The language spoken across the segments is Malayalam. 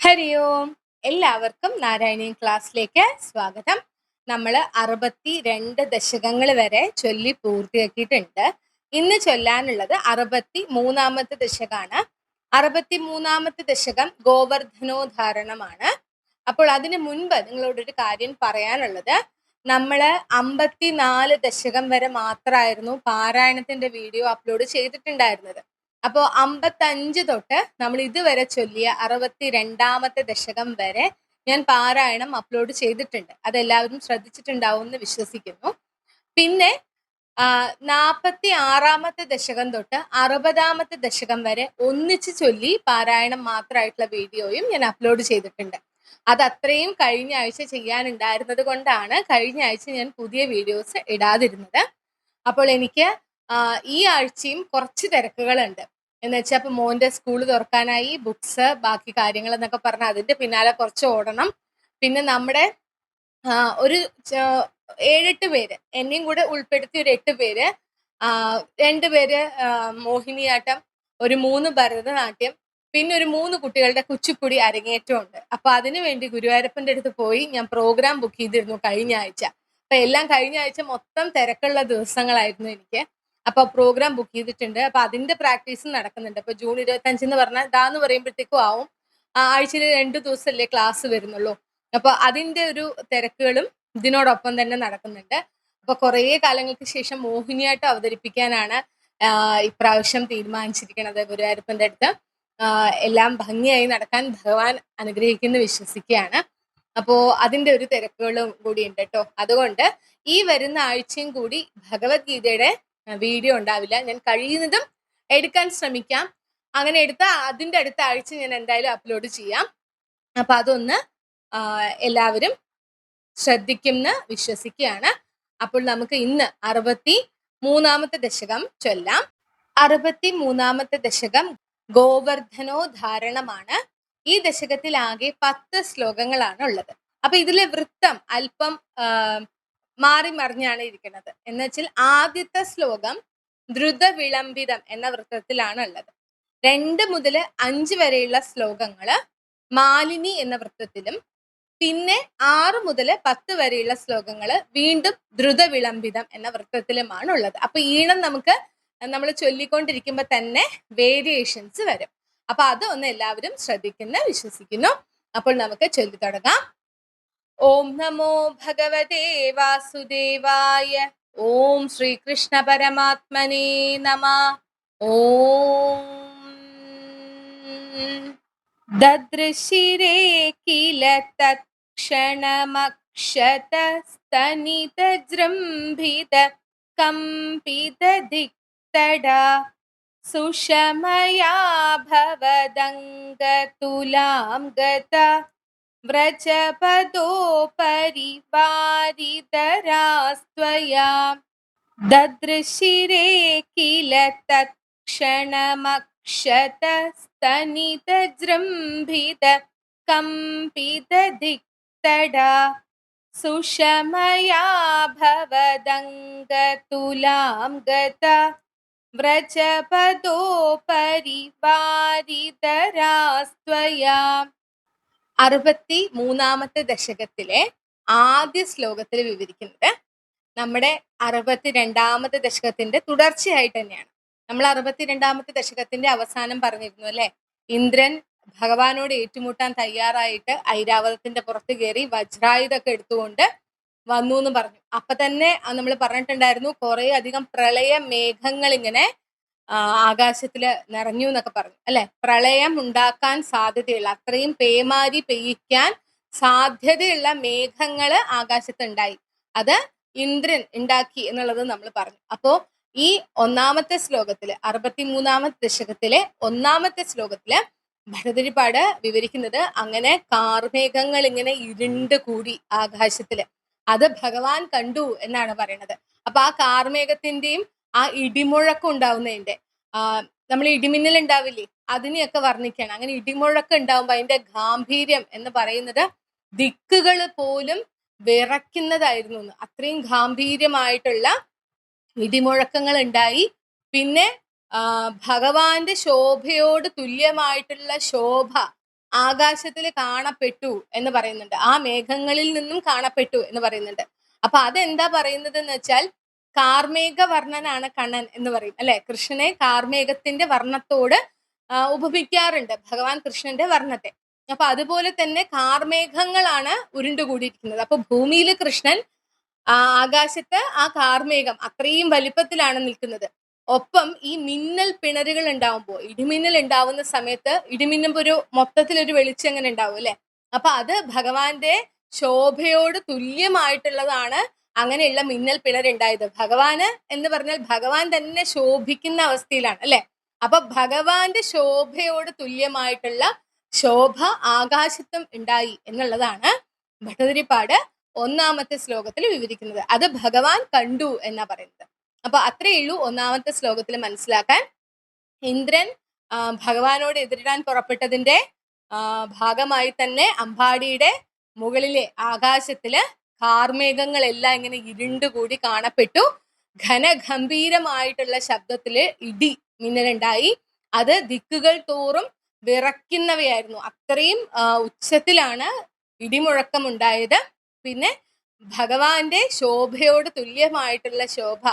ഹരി ഓം. എല്ലാവർക്കും നാരായണീയം ക്ലാസ്സിലേക്ക് സ്വാഗതം. നമ്മൾ 62 ദശകങ്ങൾ വരെ ചൊല്ലി പൂർത്തിയാക്കിയിട്ടുണ്ട്. ഇന്ന് ചൊല്ലാനുള്ളത് 63-ാമത്തെ ദശകമാണ്. 63-ാമത്തെ ദശകം ഗോവർദ്ധനോദ്ധാരണമാണ്. അപ്പോൾ അതിനു മുൻപ് നിങ്ങളോടൊരു കാര്യം പറയാനുള്ളത്, നമ്മള് 54 ദശകം വരെ മാത്രമായിരുന്നു പാരായണത്തിന്റെ വീഡിയോ അപ്ലോഡ് ചെയ്തിട്ടുണ്ടായിരുന്നത്. അപ്പോൾ 55 തൊട്ട് നമ്മൾ ഇതുവരെ ചൊല്ലിയ 62-ാമത്തെ ദശകം വരെ ഞാൻ പാരായണം അപ്ലോഡ് ചെയ്തിട്ടുണ്ട്. അതെല്ലാവരും ശ്രദ്ധിച്ചിട്ടുണ്ടാവും എന്ന് വിശ്വസിക്കുന്നു. പിന്നെ 46-ാമത്തെ ദശകം തൊട്ട് 60-ാമത്തെ ദശകം വരെ ഒന്നിച്ച് ചൊല്ലി പാരായണം മാത്രമായിട്ടുള്ള വീഡിയോയും ഞാൻ അപ്ലോഡ് ചെയ്തിട്ടുണ്ട്. അത് അത്രയും കഴിഞ്ഞ ആഴ്ച ചെയ്യാനുണ്ടായിരുന്നത് കൊണ്ടാണ് കഴിഞ്ഞ ആഴ്ച ഞാൻ പുതിയ വീഡിയോസ് ഇടാതിരുന്നത്. അപ്പോൾ എനിക്ക് ഈ ആഴ്ചയും കുറച്ച് തിരക്കുകളുണ്ട്. എന്ന് വെച്ചാൽ ഇപ്പൊ മോന്റെ സ്കൂൾ തുറക്കാനായി, ബുക്സ്, ബാക്കി കാര്യങ്ങൾ എന്നൊക്കെ പറഞ്ഞാൽ അതിന്റെ പിന്നാലെ കുറച്ച് ഓടണം. പിന്നെ നമ്മുടെ ഒരു 7-8 പേര്, എന്നെയും കൂടെ ഉൾപ്പെടുത്തി ഒരു 8 പേര്, 2 പേര് മോഹിനിയാട്ടം, ഒരു 3 ഭരതനാട്യം, പിന്നെ ഒരു 3 കുട്ടികളുടെ കുച്ചിപ്പുടി അരങ്ങേറ്റം ഉണ്ട്. അപ്പൊ അതിനു വേണ്ടി ഗുരുവായൂരപ്പന്റെ അടുത്ത് പോയി ഞാൻ പ്രോഗ്രാം ബുക്ക് ചെയ്തിരുന്നു കഴിഞ്ഞ ആഴ്ച. അപ്പൊ എല്ലാം കഴിഞ്ഞ ആഴ്ച മൊത്തം തിരക്കുള്ള ദിവസങ്ങളായിരുന്നു എനിക്ക്. അപ്പൊ പ്രോഗ്രാം ബുക്ക് ചെയ്തിട്ടുണ്ട്. അപ്പൊ അതിന്റെ പ്രാക്ടീസും നടക്കുന്നുണ്ട്. അപ്പൊ ജൂൺ 25 എന്ന് പറഞ്ഞാൽ ഇതാന്ന് പറയുമ്പോഴത്തേക്കും ആവും. ആഴ്ചയിൽ 2 ദിവസമല്ലേ ക്ലാസ് വരുന്നുള്ളൂ. അപ്പൊ അതിന്റെ ഒരു തിരക്കുകളും ഇതിനോടൊപ്പം തന്നെ നടക്കുന്നുണ്ട്. അപ്പൊ കുറേ കാലങ്ങൾക്ക് ശേഷം മോഹിനിയാട്ടം അവതരിപ്പിക്കാനാണ് ഇപ്രാവശ്യം തീരുമാനിച്ചിരിക്കുന്നത് ഗുരുവായൂരപ്പന്റെ അടുത്ത്. എല്ലാം ഭംഗിയായി നടക്കാൻ ഭഗവാൻ അനുഗ്രഹിക്കുന്നു വിശ്വസിക്കുകയാണ്. അപ്പോ അതിന്റെ ഒരു തിരക്കുകളും കൂടി ഉണ്ട് കേട്ടോ. അതുകൊണ്ട് ഈ വരുന്ന ആഴ്ചയും കൂടി ഭഗവത്ഗീതയുടെ വീഡിയോ ഉണ്ടാവില്ല. ഞാൻ കഴിയുന്നതും എടുക്കാൻ ശ്രമിക്കാം. അങ്ങനെ എടുത്താൽ അതിന്റെ അടുത്ത ആഴ്ച ഞാൻ എന്തായാലും അപ്ലോഡ് ചെയ്യാം. അപ്പൊ അതൊന്ന് എല്ലാവരും ശ്രദ്ധിക്കുമെന്ന് വിശ്വസിക്കുകയാണ്. അപ്പോൾ നമുക്ക് ഇന്ന് 63-ാമത്തെ ദശകം ചൊല്ലാം. 63-ാമത്തെ ദശകം ഗോവർദ്ധനോദ്ധാരണമാണ്. ഈ ദശകത്തിൽ ആകെ 10 ശ്ലോകങ്ങളാണ് ഉള്ളത്. അപ്പൊ ഇതിലെ വൃത്തം അല്പം മാറി മറിഞ്ഞാണ് ഇരിക്കുന്നത്. എന്ന് വെച്ചാൽ ആദ്യത്തെ ശ്ലോകം ദ്രുത വിളംബിതം എന്ന വൃത്തത്തിലാണ് ഉള്ളത്. 2 മുതൽ 5 വരെയുള്ള ശ്ലോകങ്ങള് മാലിനി എന്ന വൃത്തത്തിലും, പിന്നെ 6 മുതൽ 10 വരെയുള്ള ശ്ലോകങ്ങള് വീണ്ടും ദ്രുത വിളംബിതം എന്ന വൃത്തത്തിലുമാണ് ഉള്ളത്. അപ്പൊ ഈണം നമുക്ക് നമ്മൾ ചൊല്ലിക്കൊണ്ടിരിക്കുമ്പോ തന്നെ വേരിയേഷൻസ് വരും. അപ്പൊ അത് ഒന്ന് എല്ലാവരും ശ്രദ്ധിക്കുന്ന വിശ്വസിക്കുന്നു. അപ്പോൾ നമുക്ക് ചൊല്ലി തുടങ്ങാം. ഓം നമോ ഭഗവതേ വാസുദേവായ. ഓം ശ്രീകൃഷ്ണ പരമാത്മനേ നമഃ. ഓം ദദൃശിരേ കില തത്ക്ഷണമക്ഷതസ്തനിതജൃംഭിത കമ്പിതദിക്തടാ സുഷമയാ ഭവദംഗതുലാം ഗത വ്രജപദോപരിവാരിതരാസ്ത്വയാ ദദൃശിരേ കില തത്ക്ഷണമക്ഷതസ്തനിതജൃംഭിത കമ്പിതദിക്തടാ സുഷമയാ ഭവദംഗതുലാം ഗത വ്രജപദോപരിവാരിതരാസ്ത്വയാ. 63-ാമത്തെ ദശകത്തിലെ ആദ്യ ശ്ലോകത്തിൽ വിവരിക്കുന്നത് നമ്മുടെ 62-ാമത്തെ ദശകത്തിന്റെ തുടർച്ചയായിട്ട് തന്നെയാണ്. നമ്മൾ 62-ാമത്തെ ദശകത്തിന്റെ അവസാനം പറഞ്ഞിരുന്നു അല്ലെ, ഇന്ദ്രൻ ഭഗവാനോട് ഏറ്റുമുട്ടാൻ തയ്യാറായിട്ട് ഐരാവതത്തിന്റെ പുറത്ത് കയറി വജ്രായുധമൊക്കെ എടുത്തുകൊണ്ട് വന്നു എന്ന് പറഞ്ഞു. അപ്പൊ തന്നെ നമ്മൾ പറഞ്ഞിട്ടുണ്ടായിരുന്നു കുറെ അധികം പ്രളയ മേഘങ്ങൾ ഇങ്ങനെ ആകാശത്തില് നിറഞ്ഞു എന്നൊക്കെ പറഞ്ഞു അല്ലെ. പ്രളയം ഉണ്ടാക്കാൻ സാധ്യതയുള്ള, അത്രയും പേമാരി പെയ്യിക്കാൻ സാധ്യതയുള്ള മേഘങ്ങള് ആകാശത്തുണ്ടായി. അത് ഇന്ദ്രൻ ഉണ്ടാക്കി എന്നുള്ളത് നമ്മൾ പറഞ്ഞു. അപ്പോ ഈ ഒന്നാമത്തെ ശ്ലോകത്തില് 63-ാമത്തെ ദശകത്തിലെ 1-ാമത്തെ ശ്ലോകത്തില് ഭരതരിപ്പാട് വിവരിക്കുന്നത് അങ്ങനെ കാർമേഘങ്ങൾ ഇങ്ങനെ ഇരുണ്ട് കൂടി ആകാശത്തില്, അത് ഭഗവാൻ കണ്ടു എന്നാണ് പറയുന്നത്. അപ്പൊ ആ കാർമേഘത്തിന്റെയും ആ ഇടിമുഴക്കം ഉണ്ടാവുന്നതിന്റെ നമ്മൾ ഇടിമിന്നൽ ഉണ്ടാവില്ലേ, അതിനെയൊക്കെ വർണ്ണിക്കുകയാണ്. അങ്ങനെ ഇടിമുഴക്കം ഉണ്ടാവുമ്പോ അതിന്റെ ഗാംഭീര്യം എന്ന് പറയുന്നത് ദിക്കുകൾ പോലും വിറയ്ക്കുന്നതായിരുന്നു. അത്രയും ഗാംഭീര്യമായിട്ടുള്ള ഇടിമുഴക്കങ്ങൾ ഉണ്ടായി. പിന്നെ ഭഗവാന്റെ ശോഭയോട് തുല്യമായിട്ടുള്ള ശോഭ ആകാശത്തിൽ കാണപ്പെട്ടു എന്ന് പറയുന്നുണ്ട്. ആ മേഘങ്ങളിൽ നിന്നും കാണപ്പെട്ടു എന്ന് പറയുന്നുണ്ട്. അപ്പൊ അതെന്താ പറയുന്നത് എന്ന് വെച്ചാൽ കാർമേഘ വർണ്ണനാണ് കണ്ണൻ എന്ന് പറയും അല്ലെ. കൃഷ്ണനെ കാർമേഘത്തിന്റെ വർണ്ണത്തോട് ഉപമിക്കാറുണ്ട് ഭഗവാൻ കൃഷ്ണന്റെ വർണ്ണത്തെ. അപ്പൊ അതുപോലെ തന്നെ കാർമേഘങ്ങളാണ് ഉരുണ്ടുകൂടിയിരിക്കുന്നത്. അപ്പൊ ഭൂമിയിൽ കൃഷ്ണൻ, ആകാശത്ത് ആ കാർമേഘം അത്രയും വലിപ്പത്തിലാണ് നിൽക്കുന്നത്. ഒപ്പം ഈ മിന്നൽ പിണരുകൾ ഉണ്ടാവുമ്പോൾ, ഇടിമിന്നൽ ഉണ്ടാവുന്ന സമയത്ത് ഇടിമിന്നുമ്പോ ഒരു മൊത്തത്തിലൊരു വെളിച്ചം എങ്ങനെ ഉണ്ടാവും അല്ലെ. അപ്പൊ അത് ഭഗവാന്റെ ശോഭയോട് തുല്യമായിട്ടുള്ളതാണ് അങ്ങനെയുള്ള മിന്നൽ പിണരുണ്ടായത്. ഭഗവാന് എന്ന് പറഞ്ഞാൽ ഭഗവാൻ തന്നെ ശോഭിക്കുന്ന അവസ്ഥയിലാണ് അല്ലെ. അപ്പൊ ഭഗവാന്റെ ശോഭയോട് തുല്യമായിട്ടുള്ള ശോഭ ആകാശത്തും ഉണ്ടായി എന്നുള്ളതാണ് ഭട്ടതിരിപ്പാട് ഒന്നാമത്തെ ശ്ലോകത്തിൽ വിവരിക്കുന്നത്. അത് ഭഗവാൻ കണ്ടു എന്നാ പറയുന്നത്. അപ്പൊ അത്രയേ ഉള്ളൂ ഒന്നാമത്തെ ശ്ലോകത്തിൽ മനസ്സിലാക്കാൻ. ഇന്ദ്രൻ ഭഗവാനോട് എതിരിടാൻ പുറപ്പെട്ടതിന്റെ ഭാഗമായി തന്നെ അമ്പാടിയുടെ മുകളിലെ ആകാശത്തില് കാർമേഘങ്ങളെല്ലാം ഇങ്ങനെ ഇരുണ്ടുകൂടി കാണപ്പെട്ടു. ഘനഗംഭീരമായിട്ടുള്ള ശബ്ദത്തില് ഇടി മിന്നലുണ്ടായി. അത് ദിക്കുകൾ തോറും വിറയ്ക്കുന്നവയായിരുന്നു. അത്രയും ഉച്ചത്തിലാണ് ഇടിമുഴക്കം ഉണ്ടായത്. പിന്നെ ഭഗവാന്റെ ശോഭയോട് തുല്യമായിട്ടുള്ള ശോഭ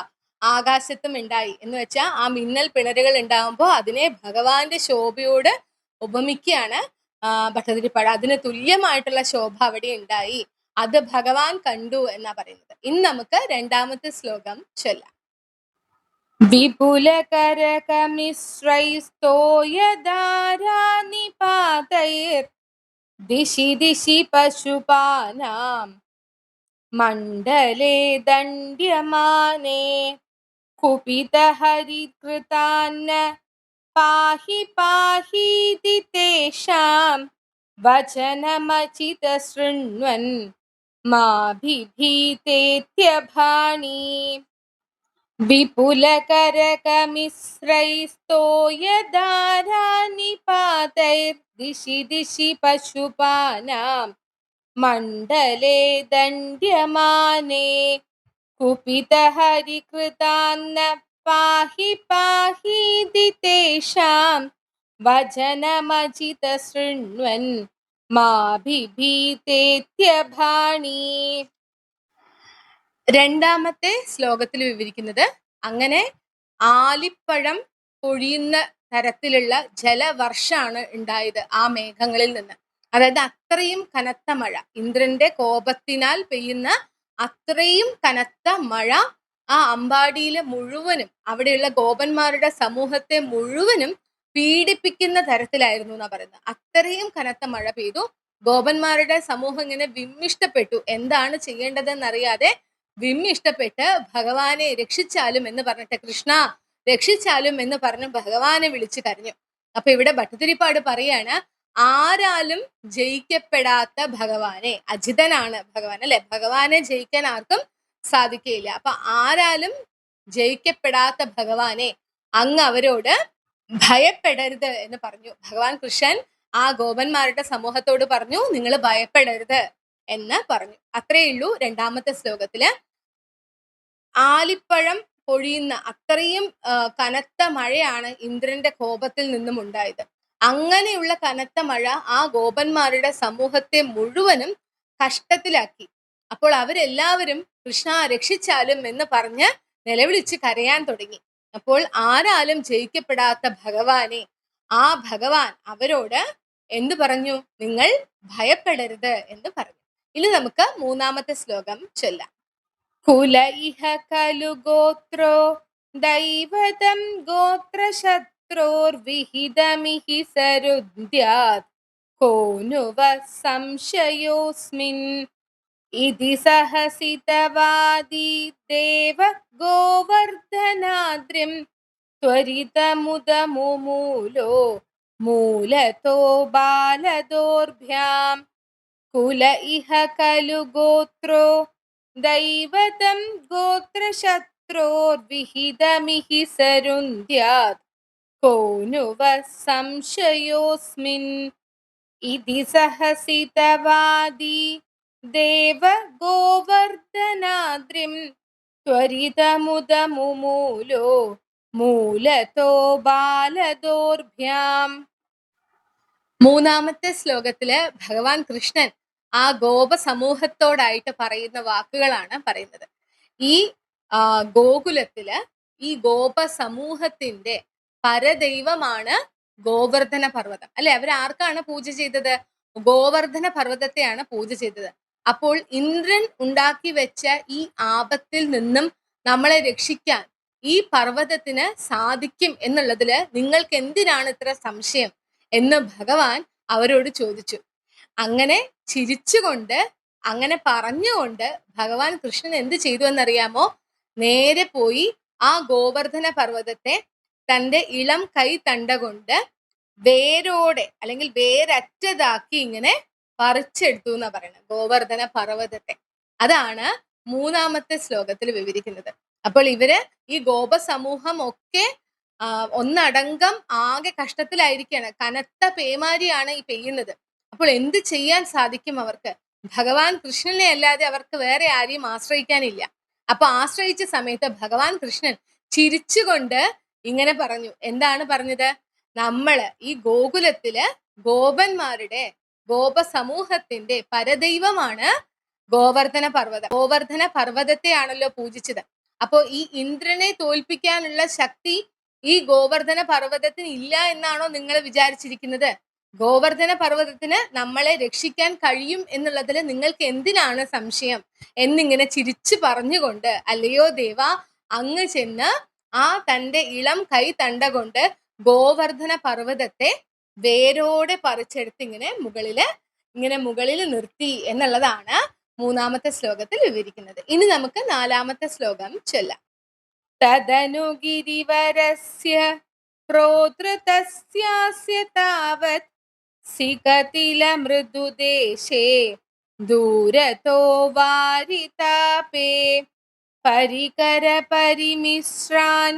ആകാശത്തും ഉണ്ടായി എന്ന് വെച്ചാൽ ആ മിന്നൽ പിണരുകൾ ഉണ്ടാകുമ്പോൾ അതിനെ ഭഗവാന്റെ ശോഭയോട് ഉപമിക്കുകയാണ് ഭട്ടതിരിപ്പാട്. അതിന് തുല്യമായിട്ടുള്ള ശോഭ അവിടെ ഉണ്ടായി, അത് ഭഗവാൻ കണ്ടു എന്നാ പറയുന്നത്. ഇനി നമുക്ക് രണ്ടാമത്തെ ശ്ലോകം ചൊല്ലാം. വിപുലകരകമിശ്രൈസ്തോയധാരാനിപാതൈർ ദിശി ദിശി പശുപാനാം മണ്ഡലേ ദണ്ഡ്യമാനേ കുപിതഹരികൃതാന്ന പാഹി പാഹീതി തേഷാം വചനമചിത ശൃണ്വൻ മാഭിഭീതേത്യഭാണി. വിപുലകരകമിശ്രൈസ്തോയധാരാനിപാതൈർ ദിശി ദിശി പശുപാനാം മണ്ഡലേ ദണ്ഡ്യമാനേ കുപിതഹരികൃതാന്ന പാഹി പാഹീതി തേഷാം വചനമചിത ശൃണ്വൻ മാഭിഭീതേത്യഭാണി. രണ്ടാമത്തെ ശ്ലോകത്തിൽ വിവരിക്കുന്നത് അങ്ങനെ ആലിപ്പഴം പൊഴിയുന്ന തരത്തിലുള്ള ജലവർഷാണ് ഉണ്ടായത് ആ മേഘങ്ങളിൽ നിന്ന്. അതായത് അത്രയും കനത്ത മഴ, ഇന്ദ്രന്റെ കോപത്തിനാൽ പെയ്യുന്ന അത്രയും കനത്ത മഴ ആ അമ്പാടിയിലെ മുഴുവനും, അവിടെയുള്ള ഗോപന്മാരുടെ സമൂഹത്തെ മുഴുവനും പീഡിപ്പിക്കുന്ന തരത്തിലായിരുന്നു എന്നാ പറയുന്നത്. അത്രയും കനത്ത മഴ പെയ്തു. ഗോപന്മാരുടെ സമൂഹം ഇങ്ങനെ വിമ്മിഷ്ടപ്പെട്ടു. എന്താണ് ചെയ്യേണ്ടതെന്നറിയാതെ വിമ്മിഷ്ടപ്പെട്ട് ഭഗവാനെ രക്ഷിച്ചാലും എന്ന് പറഞ്ഞിട്ട്, കൃഷ്ണ രക്ഷിച്ചാലും എന്ന് പറഞ്ഞ് ഭഗവാനെ വിളിച്ചു കരഞ്ഞു. അപ്പൊ ഇവിടെ ഭട്ടതിരിപ്പാട് പറയാണ്, ആരാലും ജയിക്കപ്പെടാത്ത ഭഗവാനെ, അജിതനാണ് ഭഗവാൻ അല്ലെ, ഭഗവാനെ ജയിക്കാൻ ആർക്കും സാധിക്കുകയില്ല. അപ്പൊ ആരാലും ജയിക്കപ്പെടാത്ത ഭഗവാനെ അങ്ങ് അവരോട് ഭയപ്പെടരുത് എന്ന് പറഞ്ഞു. ഭഗവാൻ കൃഷ്ണൻ ആ ഗോപന്മാരുടെ സമൂഹത്തോട് പറഞ്ഞു, നിങ്ങൾ ഭയപ്പെടരുത് എന്ന് പറഞ്ഞു. അത്രയേ ഉള്ളൂ രണ്ടാമത്തെ ശ്ലോകത്തില്. ആലിപ്പഴം പൊഴിയുന്ന അത്രയും കനത്ത മഴയാണ് ഇന്ദ്രന്റെ കോപത്തിൽ നിന്നും ഉണ്ടായത്. അങ്ങനെയുള്ള കനത്ത മഴ ആ ഗോപന്മാരുടെ സമൂഹത്തെ മുഴുവനും കഷ്ടത്തിലാക്കി. അപ്പോൾ അവരെല്ലാവരും കൃഷ്ണ രക്ഷിച്ചാലും എന്ന് പറഞ്ഞ് നിലവിളിച്ച് കരയാൻ തുടങ്ങി. അപ്പോൾ ആരാലും ജയിക്കപ്പെടാത്ത ഭഗവാനെ, ആ ഭഗവാൻ അവരോട് എന്തു പറഞ്ഞു? നിങ്ങൾ ഭയപ്പെടരുത് എന്ന് പറഞ്ഞു. ഇനി നമുക്ക് മൂന്നാമത്തെ ശ്ലോകം ചൊല്ലാം. കുല ഇഹ കലു ഗോത്രോ ദൈവതം ഗോത്രശത്രോർവിഹിതമിഹി സരുദ്ധ്യാത് കോനുവ സംശയോസ്മിൻ ഇതി സഹസിതവാദി ദേവ ഗോവർദ്ധനാദ്രിം ത്വരിതമുദമുമൂലോ മൂലതോ ബാലദോർഭ്യാം. കുല ഇഹ കലു ഗോത്രോ ദൈവതം ഗോത്രശത്രോർവിഹിതമിഹി സരുന്ധ്യാത് കോനുവ സംശയോസ്മിൻ ഇതി സഹസിതവാദി ദേവ ഗോവർദ്ധനാദ്രിം ത്വരിതമുദമുമൂലോ മൂലതോ ബാലദോർഭ്യാം. മൂന്നാമത്തെ ശ്ലോകത്തില് ഭഗവാൻ കൃഷ്ണൻ ആ ഗോപ സമൂഹത്തോടായിട്ട് പറയുന്ന വാക്കുകളാണ് പറയുന്നത്. ഈ ഗോകുലത്തില് ഈ ഗോപ സമൂഹത്തിന്റെ പരദൈവമാണ് ഗോവർദ്ധന പർവ്വതം അല്ലെ. അവരാർക്കാണ് പൂജ ചെയ്തത്? ഗോവർദ്ധന പർവ്വതത്തെയാണ് പൂജ ചെയ്തത്. അപ്പോൾ ഇന്ദ്രൻ ഉണ്ടാക്കി വെച്ച ഈ ആപത്തിൽ നിന്നും നമ്മളെ രക്ഷിക്കാൻ ഈ പർവ്വതത്തിന് സാധിക്കും എന്നുള്ളതില് നിങ്ങൾക്ക് എന്തിനാണ് ഇത്ര സംശയം എന്ന് ഭഗവാൻ അവരോട് ചോദിച്ചു. അങ്ങനെ ചിരിച്ചുകൊണ്ട്, അങ്ങനെ പറഞ്ഞുകൊണ്ട് ഭഗവാൻ കൃഷ്ണൻ എന്ത് ചെയ്തു എന്നറിയാമോ? നേരെ പോയി ആ ഗോവർദ്ധന പർവ്വതത്തെ തന്റെ ഇളം കൈ തണ്ട കൊണ്ട് വേരോടെ അല്ലെങ്കിൽ വേരറ്റതാക്കി ഇങ്ങനെ പറിച്ചെടുത്തു എന്നാ പറയുന്നത്, ഗോവർദ്ധന പർവ്വതത്തെ. അതാണ് മൂന്നാമത്തെ ശ്ലോകത്തിൽ വിവരിക്കുന്നത്. അപ്പോൾ ഇവര് ഈ ഗോപ സമൂഹം ഒക്കെ ഒന്നടങ്കം ആകെ കഷ്ടത്തിലായിരിക്കുകയാണ്. കനത്ത പേമാരിയാണ് ഈ പെയ്യുന്നത്. അപ്പോൾ എന്ത് ചെയ്യാൻ സാധിക്കും അവർക്ക്? ഭഗവാൻ കൃഷ്ണനെ അല്ലാതെ അവർക്ക് വേറെ ആരെയും ആശ്രയിക്കാനില്ല. അപ്പൊ ആശ്രയിച്ച സമയത്ത് ഭഗവാൻ കൃഷ്ണൻ ചിരിച്ചുകൊണ്ട് ഇങ്ങനെ പറഞ്ഞു. എന്താണ് പറഞ്ഞത്? നമ്മള് ഈ ഗോകുലത്തില് ഗോപന്മാരുടെ ഗോപ സമൂഹത്തിന്റെ പരദൈവമാണ് ഗോവർദ്ധന പർവ്വതം. ഗോവർദ്ധന പർവ്വതത്തെയാണല്ലോ പൂജിച്ചത്. അപ്പോ ഈ ഇന്ദ്രനെ തോൽപ്പിക്കാനുള്ള ശക്തി ഈ ഗോവർദ്ധന പർവ്വതത്തിന് ഇല്ല എന്നാണോ നിങ്ങൾ വിചാരിച്ചിരിക്കുന്നത്? ഗോവർദ്ധന പർവ്വതത്തിന് നമ്മളെ രക്ഷിക്കാൻ കഴിയും എന്നുള്ളതിൽ നിങ്ങൾക്ക് എന്തിനാണ് സംശയം എന്നിങ്ങനെ ചിരിച്ചു പറഞ്ഞുകൊണ്ട്, അല്ലയോ ദേവ, അങ്ങ് ചെന്ന് ആ തന്റെ ഇളം കൈ തണ്ട കൊണ്ട് ഗോവർദ്ധന പർവ്വതത്തെ വേരോടെ പറിച്ചെടുത്ത് ഇങ്ങനെ മുകളിൽ നിർത്തി എന്നുള്ളതാണ് മൂന്നാമത്തെ ശ്ലോകത്തിൽ വിവരിക്കുന്നത്. ഇനി നമുക്ക് നാലാമത്തെ ശ്ലോകം ചൊല്ലാം. തദനു ഗിരിവരസ്യ പ്രോതൃതസ്യാസ്യ താവത് സികതില മൃദുദേശേ ദൂരതോ വാരിതാപേ പരികര പരിമിശ്രാൻ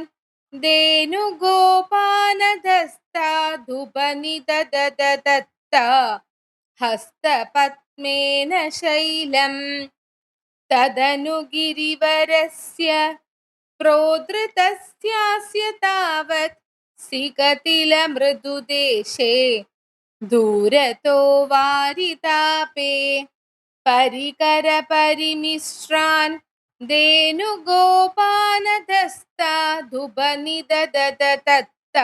ധേനുഗോപാനദസ്താധുപനിദദദദത്ത ഹസ്തപത്മേന ശൈലം. തദനു ഗിരിവരസ്യ പ്രോധൃതസ്യാസ്യ താവത് സികതില മൃദുദേശേ ദൂരതോ വാരിതാപേ പരികര പരിമിശ്രാൻ ധേനുഗോപാനദസ്താധുപനിദദദത്ത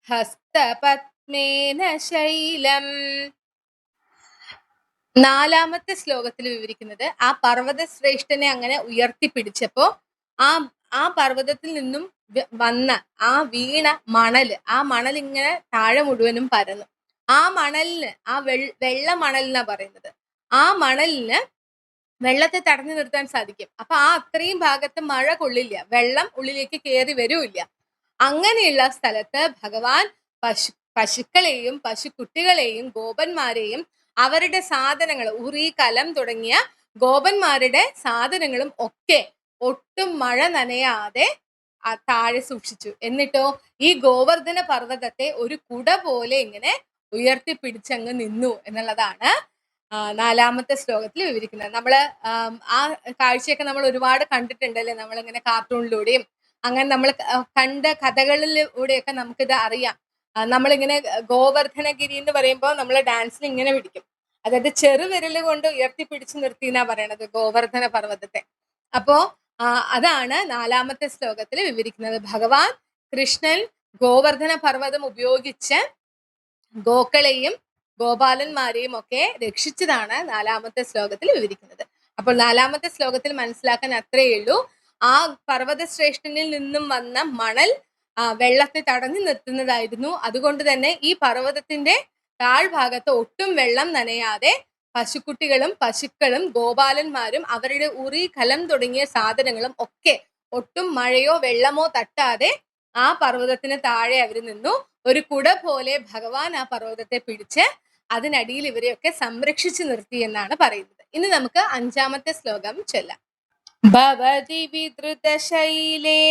ഹസ്തപത്മേന ശൈലം. നാലാമത്തെ ശ്ലോകത്തിൽ വിവരിക്കുന്നത് ആ പർവ്വത ശ്രേഷ്ഠനെ അങ്ങനെ ഉയർത്തിപ്പിടിച്ചപ്പോ ആ പർവ്വതത്തിൽ നിന്നും വന്ന ആ വീണ മണല്, ആ മണൽ ഇങ്ങനെ താഴെ മുഴുവനും പരന്നു. ആ മണലിന്, ആ വെള്ള മണലിനാ പറയുന്നത്, ആ മണലിന് വെള്ളത്തെ തടഞ്ഞു നിർത്താൻ സാധിക്കും. അപ്പൊ ആ അത്രയും ഭാഗത്ത് മഴ കൊള്ളില്ല, വെള്ളം ഉള്ളിലേക്ക് കയറി വരൂല്ല. അങ്ങനെയുള്ള സ്ഥലത്ത് ഭഗവാൻ പശുക്കളെയും പശുക്കുട്ടികളെയും ഗോപന്മാരെയും അവരുടെ സാധനങ്ങൾ, ഉറി, കലം തുടങ്ങിയ ഗോപന്മാരുടെ സാധനങ്ങളും ഒക്കെ ഒട്ടും മഴ നനയാതെ താഴെ സൂക്ഷിച്ചു. എന്നിട്ടോ ഈ ഗോവർദ്ധന പർവ്വതത്തെ ഒരു കുട പോലെ ഇങ്ങനെ ഉയർത്തിപ്പിടിച്ചങ്ങ് നിന്നു എന്നുള്ളതാണ് നാലാമത്തെ ശ്ലോകത്തിൽ വിവരിക്കുന്നത്. നമ്മള് ആ കാഴ്ചയൊക്കെ നമ്മൾ ഒരുപാട് കണ്ടിട്ടുണ്ടല്ലേ, നമ്മളിങ്ങനെ കാർട്ടൂണിലൂടെയും അങ്ങനെ നമ്മൾ കണ്ട കഥകളിലൂടെയൊക്കെ നമുക്കിത് അറിയാം. നമ്മളിങ്ങനെ ഗോവർദ്ധനഗിരി എന്ന് പറയുമ്പോൾ നമ്മൾ ഡാൻസിൽ ഇങ്ങനെ പിടിക്കും, അതായത് ചെറുവിരല് കൊണ്ട് ഉയർത്തിപ്പിടിച്ചു നിർത്തി എന്നാ പറയണത് ഗോവർദ്ധന പർവ്വതത്തെ. അപ്പോ അതാണ് നാലാമത്തെ ശ്ലോകത്തിൽ വിവരിക്കുന്നത്. ഭഗവാൻ കൃഷ്ണൻ ഗോവർദ്ധന പർവ്വതം ഉപയോഗിച്ച് ഗോക്കളെയും ഗോപാലന്മാരെയും ഒക്കെ രക്ഷിച്ചതാണ് നാലാമത്തെ ശ്ലോകത്തിൽ വിവരിക്കുന്നത്. അപ്പോൾ നാലാമത്തെ ശ്ലോകത്തിൽ മനസ്സിലാക്കാൻ അത്രയേ ഉള്ളൂ. ആ പർവ്വത ശ്രേഷ്ഠനിൽ നിന്നും വന്ന മണൽ വെള്ളത്തെ തടഞ്ഞു നിർത്തുന്നതായിരുന്നു. അതുകൊണ്ട് തന്നെ ഈ പർവ്വതത്തിന്റെ താഴ്ഭാഗത്ത് ഒട്ടും വെള്ളം നനയാതെ പശുക്കുട്ടികളും പശുക്കളും ഗോപാലന്മാരും അവരുടെ ഉറി, കലം തുടങ്ങിയ സാധനങ്ങളും ഒക്കെ ഒട്ടും മഴയോ വെള്ളമോ തട്ടാതെ ആ പർവ്വതത്തിന് താഴെ അവർ നിന്നു. ഒരു കുട പോലെ ഭഗവാൻ ആ പർവ്വതത്തെ പിടിച്ച് അതിനടിയിൽ ഇവരെയൊക്കെ സംരക്ഷിച്ചു നിർത്തി എന്നാണ് പറയുന്നത്. ഇനി നമുക്ക് അഞ്ചാമത്തെ ശ്ലോകം ചൊല്ലാം. ഭവതി വിധൃതശൈലേ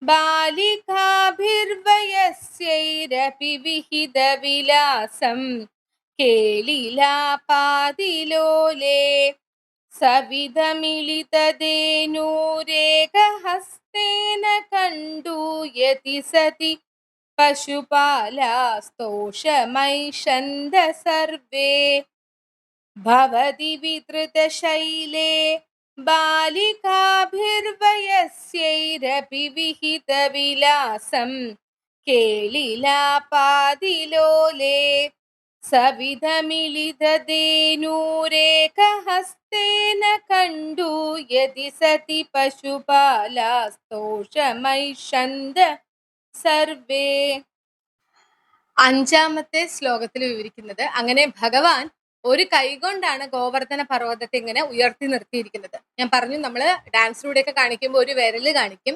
ബാലികാഭിർവയസ്യൈരപി വിഹിത വിലാസം കേളിലാപാതിലോലേ സവിധമിളിതധേനൂരേകഹസ്തേന കണ്ടൂയതി സതി പശുപാലാസ്തോഷമൈഷന്ത സർവേ ഭവതി വിധൃതശൈലേ ബാലികാഭിർവയസ്യൈരപി വിഹിതവിലാസം കേളിലാപാദിലോലേ സവിധമിളിതധേനൂരേകഹസ്തേന കണ്ടു യതി സതി പശുപാലാസ്തോഷമൈഷന്ത സർവേ. അഞ്ചാമത്തെ ശ്ലോകത്തിൽ വിവരിക്കുന്നത്, അങ്ങനെ ഭഗവാൻ ഒരു കൈകൊണ്ടാണ് ഗോവർദ്ധന പർവ്വതത്തെ ഇങ്ങനെ ഉയർത്തി നിർത്തിയിരിക്കുന്നത്. ഞാൻ പറഞ്ഞു, നമ്മള് ഡാൻസിലൂടെയൊക്കെ കാണിക്കുമ്പോൾ ഒരു വിരല് കാണിക്കും.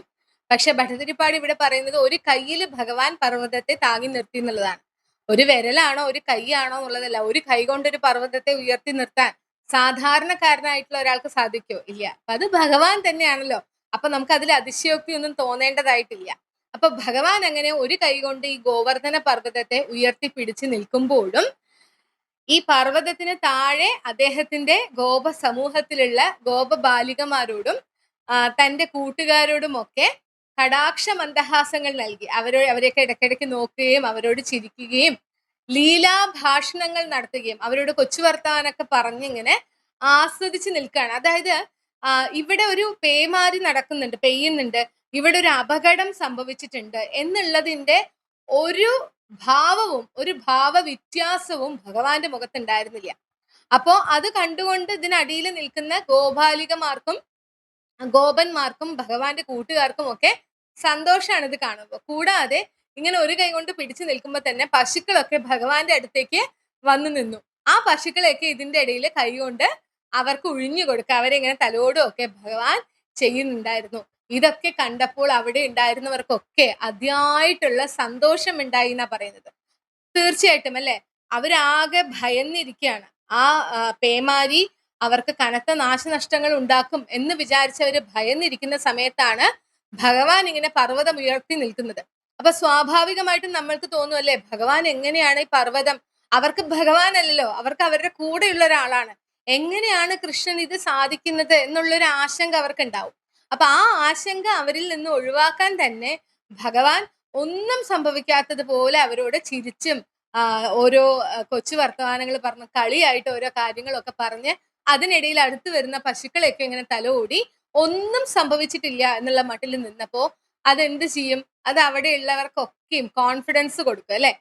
പക്ഷെ ഭട്ടതിരിപ്പാട് ഇവിടെ പറയുന്നത് ഒരു കയ്യിൽ ഭഗവാൻ പർവ്വതത്തെ താങ്ങി നിർത്തി എന്നുള്ളതാണ്. ഒരു വിരലാണോ ഒരു കൈയാണോ എന്നുള്ളതല്ല. ഒരു കൈ കൊണ്ട് ഒരു പർവ്വതത്തെ ഉയർത്തി നിർത്താൻ സാധാരണക്കാരനായിട്ടുള്ള ഒരാൾക്ക് സാധിക്കോ? ഇല്ല. അപ്പൊ അത് ഭഗവാൻ തന്നെയാണല്ലോ. അപ്പൊ നമുക്ക് അതിൽ അതിശയോക്തി ഒന്നും തോന്നേണ്ടതായിട്ടില്ല. അപ്പൊ ഭഗവാൻ അങ്ങനെ ഒരു കൈ കൊണ്ട് ഈ ഗോവർദ്ധന പർവ്വതത്തെ ഉയർത്തി പിടിച്ചു നിൽക്കുമ്പോഴും ഈ പർവ്വതത്തിന് താഴെ അദ്ദേഹത്തിന്റെ ഗോപ സമൂഹത്തിലുള്ള ഗോപ ബാലികമാരോടും തന്റെ കൂട്ടുകാരോടും ഒക്കെ കടാക്ഷ മന്ദഹാസങ്ങൾ നൽകി അവരെയൊക്കെ ഇടയ്ക്കിടയ്ക്ക് നോക്കുകയും അവരോട് ചിരിക്കുകയും ലീലാഭാഷണങ്ങൾ നടത്തുകയും അവരോട് കൊച്ചു വർത്താനൊക്കെ പറഞ്ഞിങ്ങനെ ആസ്വദിച്ച് നിൽക്കുകയാണ്. അതായത് ഇവിടെ ഒരു പേമാരി നടക്കുന്നുണ്ട്, പെയ്യുന്നുണ്ട്, ഇവിടെ ഒരു അപകടം സംഭവിച്ചിട്ടുണ്ട് എന്നുള്ളതിന്റെ ഒരു ഭാവവും ഒരു ഭാവവ്യത്യാസവും ഭഗവാന്റെ മുഖത്തുണ്ടായിരുന്നില്ല. അപ്പോ അത് കണ്ടുകൊണ്ട് ഇതിനടിയിൽ നിൽക്കുന്ന ഗോപാലികമാർക്കും ഗോപന്മാർക്കും ഭഗവാന്റെ കൂട്ടുകാർക്കും ഒക്കെ സന്തോഷമാണ് ഇത് കാണുമ്പോൾ. കൂടാതെ ഇങ്ങനെ ഒരു കൈ കൊണ്ട് പിടിച്ചു നിൽക്കുമ്പോൾ തന്നെ പശുക്കളൊക്കെ ഭഗവാന്റെ അടുത്തേക്ക് വന്നു നിന്നു. ആ പശുക്കളെയൊക്കെ ഇതിന്റെ ഇടയിൽ കൈകൊണ്ട് അവർക്ക് ഒഴിഞ്ഞു കൊടുക്കുക, അവരെ ഇങ്ങനെ തലോടും ഒക്കെ ഭഗവാൻ ചെയ്യുന്നുണ്ടായിരുന്നു. ഇതൊക്കെ കണ്ടപ്പോൾ അവിടെ ഉണ്ടായിരുന്നവർക്കൊക്കെ അതിയായിട്ടുള്ള സന്തോഷം ഉണ്ടായി എന്നാ പറയുന്നത്. തീർച്ചയായിട്ടും അല്ലെ, അവരാകെ ഭയന്നിരിക്കുകയാണ്. ആ പേമാരി അവർക്ക് കനത്ത നാശനഷ്ടങ്ങൾ ഉണ്ടാക്കും എന്ന് വിചാരിച്ചവര് ഭയന്നിരിക്കുന്ന സമയത്താണ് ഭഗവാൻ ഇങ്ങനെ പർവ്വതം ഉയർത്തി നിൽക്കുന്നത്. അപ്പൊ സ്വാഭാവികമായിട്ടും നമ്മൾക്ക് തോന്നും അല്ലെ, ഭഗവാൻ എങ്ങനെയാണ് ഈ പർവ്വതം, അവർക്ക് ഭഗവാൻ അല്ലല്ലോ, അവർക്ക് അവരുടെ കൂടെയുള്ള ഒരാളാണ്, എങ്ങനെയാണ് കൃഷ്ണൻ ഇത് സാധിക്കുന്നത് എന്നുള്ളൊരു ആശങ്ക അവർക്ക് ഉണ്ടാവും. അപ്പൊ ആ ആശങ്ക അവരിൽ നിന്ന് ഒഴിവാക്കാൻ തന്നെ ഭഗവാൻ ഒന്നും സംഭവിക്കാത്തതുപോലെ അവരോട് ചിരിച്ചും ഓരോ കൊച്ചു വർത്തമാനങ്ങൾ പറഞ്ഞ് കളിയായിട്ട് ഓരോ കാര്യങ്ങളൊക്കെ പറഞ്ഞ് അതിനിടയിൽ അടുത്ത് വരുന്ന പശുക്കളെയൊക്കെ ഇങ്ങനെ തലോടി ഒന്നും സംഭവിച്ചിട്ടില്ല എന്നുള്ള മട്ടിൽ നിന്നപ്പോ അതെന്ത് ചെയ്യും, അത് അവിടെയുള്ളവർക്കൊക്കെയും കോൺഫിഡൻസ് കൊടുക്കും അല്ലെ.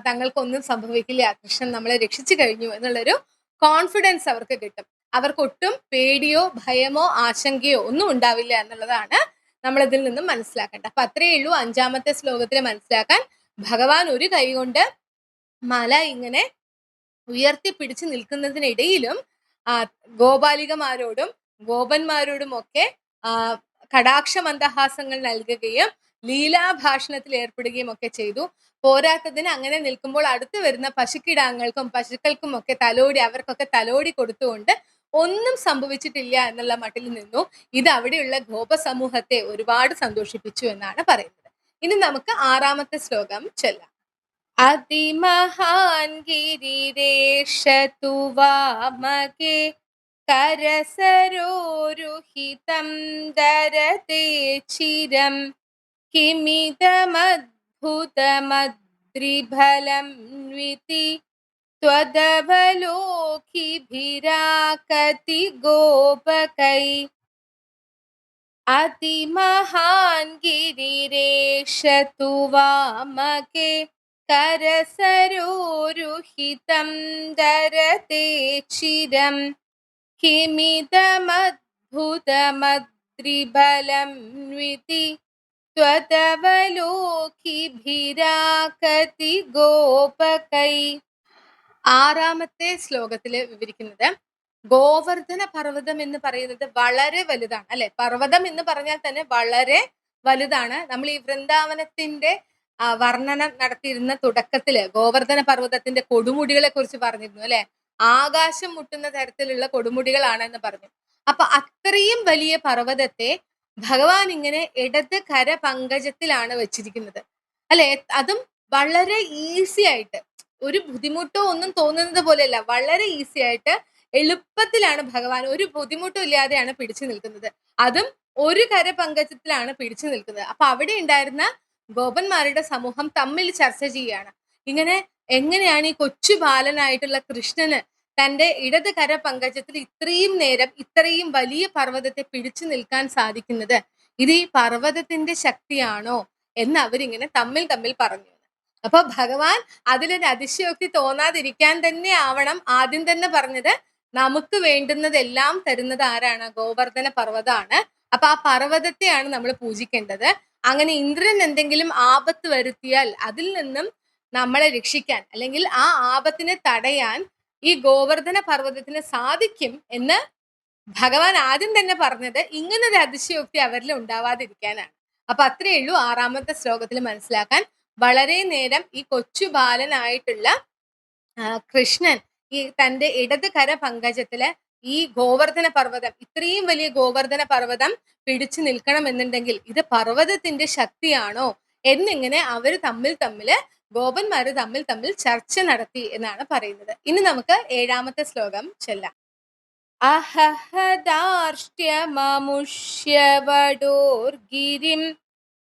തങ്ങൾക്കൊന്നും സംഭവിക്കില്ല, കൃഷ്ണൻ നമ്മളെ രക്ഷിച്ചു കഴിഞ്ഞു എന്നുള്ളൊരു കോൺഫിഡൻസ് അവർക്ക് കിട്ടും. അവർക്കൊട്ടും പേടിയോ ഭയമോ ആശങ്കയോ ഒന്നും ഉണ്ടാവില്ല എന്നുള്ളതാണ് നമ്മൾ ഇതിൽ നിന്നും മനസ്സിലാക്കേണ്ടത്. അപ്പൊ അത്രയേ ഉള്ളൂ അഞ്ചാമത്തെ ശ്ലോകത്തിൽ മനസ്സിലാക്കാൻ. ഭഗവാൻ ഒരു കൈ കൊണ്ട് മല ഇങ്ങനെ ഉയർത്തി പിടിച്ചു നിൽക്കുന്നതിനിടയിലും ഗോപാലികമാരോടും ഗോപന്മാരോടും ഒക്കെ കടാക്ഷ മന്ദഹാസങ്ങൾ നൽകുകയും ലീലാഭാഷണത്തിൽ ഏർപ്പെടുകയും ഒക്കെ ചെയ്തു. പോരാത്തതിന് അങ്ങനെ നിൽക്കുമ്പോൾ അടുത്ത് വരുന്ന പശുക്കിടാങ്ങൾക്കും പശുക്കൾക്കും ഒക്കെ തലോടി അവർക്കൊക്കെ തലോടി കൊടുത്തുകൊണ്ട് ഒന്നും സംഭവിച്ചിട്ടില്ല എന്നുള്ള മട്ടിൽ നിന്നു. ഇത് അവിടെയുള്ള ഗോപ സമൂഹത്തെ ഒരുപാട് സന്തോഷിപ്പിച്ചു എന്നാണ് പറയുന്നത്. ഇനി നമുക്ക് ആറാമത്തെ ശ്ലോകം ചൊല്ലാം. അതിമഹാൻ ഗിരിരേഷതു വാമകേ കരസരോരുഹിതം ദരതേ ചിരം കിമിതമദ്ഭുതമദ്രിഫലം ന്വിതി ത്വദവലോകിഭിരാകതി ഗോപകൈ. അതിമഹാൻ ഗിരിരേഷതു വാമകേ കരസരോരുഹിതം ദരതേ ചിരം കിമിതമദ്ഭുതമദ്രിഫലം ന്വിതി ത്വദവലോകിഭിരാകതി ഗോപകൈ. ആറാമത്തെ ശ്ലോകത്തില് വിവരിക്കുന്നത് ഗോവർദ്ധന പർവ്വതം എന്ന് പറയുന്നത് വളരെ വലുതാണ് അല്ലെ. പർവ്വതം എന്ന് പറഞ്ഞാൽ തന്നെ വളരെ വലുതാണ്. നമ്മൾ ഈ വൃന്ദാവനത്തിന്റെ വർണ്ണനം നടത്തിയിരുന്ന തുടക്കത്തില് ഗോവർദ്ധന പർവ്വതത്തിന്റെ കൊടുമുടികളെ കുറിച്ച് പറഞ്ഞിരുന്നു അല്ലെ. ആകാശം മുട്ടുന്ന തരത്തിലുള്ള കൊടുമുടികളാണ് എന്ന് പറഞ്ഞു. അപ്പൊ അത്രയും വലിയ പർവ്വതത്തെ ഭഗവാൻ ഇങ്ങനെ ഇടത് കര പങ്കജത്തിലാണ് വെച്ചിരിക്കുന്നത് അല്ലെ. അതും വളരെ ഈസി ആയിട്ട്, ഒരു ബുദ്ധിമുട്ടോ ഒന്നും തോന്നുന്നത് പോലെയല്ല, വളരെ ഈസി ആയിട്ട് എളുപ്പത്തിലാണ് ഭഗവാൻ ഒരു ബുദ്ധിമുട്ടും ഇല്ലാതെയാണ് പിടിച്ചു നിൽക്കുന്നത്. അതും ഒരു കര പങ്കജത്തിലാണ് പിടിച്ചു നിൽക്കുന്നത്. അപ്പൊ അവിടെ ഉണ്ടായിരുന്ന ഗോപന്മാരുടെ സമൂഹം തമ്മിൽ ചർച്ച ചെയ്യാണ്. ഇങ്ങനെ എങ്ങനെയാണ് ഈ കൊച്ചു ബാലനായിട്ടുള്ള കൃഷ്ണന് തന്റെ ഇടത് കര പങ്കജത്തിൽ ഇത്രയും നേരം ഇത്രയും വലിയ പർവ്വതത്തെ പിടിച്ചു നിൽക്കാൻ സാധിക്കുന്നത്? ഇത് ഈ പർവ്വതത്തിന്റെ ശക്തിയാണോ എന്ന് അവരിങ്ങനെ തമ്മിൽ തമ്മിൽ പറഞ്ഞു. അപ്പൊ ഭഗവാൻ അതിലൊരു അതിശയോക്തി തോന്നാതിരിക്കാൻ തന്നെ ആവണം ആദ്യം തന്നെ പറഞ്ഞത്, നമുക്ക് വേണ്ടുന്നതെല്ലാം തരുന്നത് ആരാണ്? ഗോവർദ്ധന പർവ്വതമാണ്. അപ്പൊ ആ പർവ്വതത്തെയാണ് നമ്മൾ പൂജിക്കേണ്ടത്. അങ്ങനെ ഇന്ദ്രൻ എന്തെങ്കിലും ആപത്ത് വരുത്തിയാൽ അതിൽ നിന്നും നമ്മളെ രക്ഷിക്കാൻ, അല്ലെങ്കിൽ ആ ആപത്തിനെ തടയാൻ ഈ ഗോവർദ്ധന പർവ്വതത്തിന് സാധിക്കും എന്ന് ഭഗവാൻ ആദ്യം തന്നെ പറഞ്ഞത് ഇങ്ങനൊരു അതിശയോക്തി അവരിൽ ഉണ്ടാവാതിരിക്കാനാണ്. അപ്പൊ അത്രയേ ഉള്ളൂ 6ാമത്തെ ശ്ലോകത്തിൽ മനസ്സിലാക്കാൻ. വളരെ നേരം ഈ കൊച്ചു ബാലനായിട്ടുള്ള കൃഷ്ണൻ ഈ തന്റെ ഇടത് കര പങ്കജത്തില് ഈ ഗോവർദ്ധന പർവ്വതം, ഇത്രയും വലിയ ഗോവർദ്ധന പർവ്വതം പിടിച്ചു നിൽക്കണം എന്നുണ്ടെങ്കിൽ ഇത് പർവ്വതത്തിന്റെ ശക്തിയാണോ എന്നിങ്ങനെ അവര് തമ്മില് ഗോപന്മാര് തമ്മിൽ ചർച്ച നടത്തി എന്നാണ് പറയുന്നത്. ഇനി നമുക്ക് 7ാമത്തെ ശ്ലോകം ചൊല്ലാം. അഹഹദാർഷ്ട്യമമുഷ്യവടോർഗിരിം